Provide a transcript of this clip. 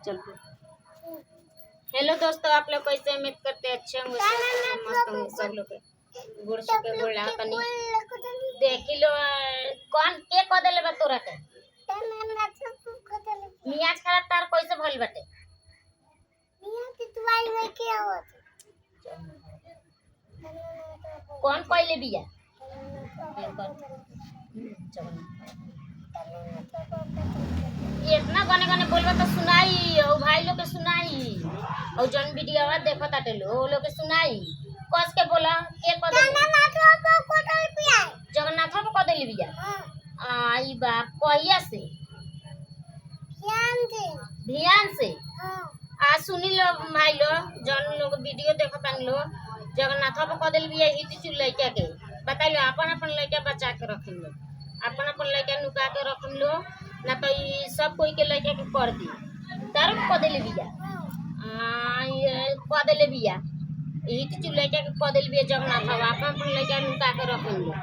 चल। हेलो दोस्तों, आप लोग कैसे उम्मीद करते हैं अच्छे होंगे, मस्त होंगे सब लोग। गुड़ के बोला तनी देख लो कौन के को देले बा तोरा के मियाज खराब तार कैसे भइल बाटे मियाज तितवाई में के आवत कौन पहले बिया इतना गाने गाने बोलबा तो सुनाई और भाई लोग के सुनाई और जन वीडियो देखो ताटे लो लोग के सुनाई कस के बोला के को जगन्नाथ को को देली बिया आई बा कहिया से ध्यान से आ सुनी लो भाई लो जन लोग वीडियो देखो तान लो जगन्नाथ को देली बिया हित चुल लइका के बताइलो अपन अपन लइका बचा के रखिन लो अपन अपन लइका नुका के रखिन लो ना तो ई सब कोई के लइका के कर दी तार को देली बिया को देले बिया हित चुल लइका के को देली बिया जगन्नाथ अपन अपन लइका नुका के रखिन लो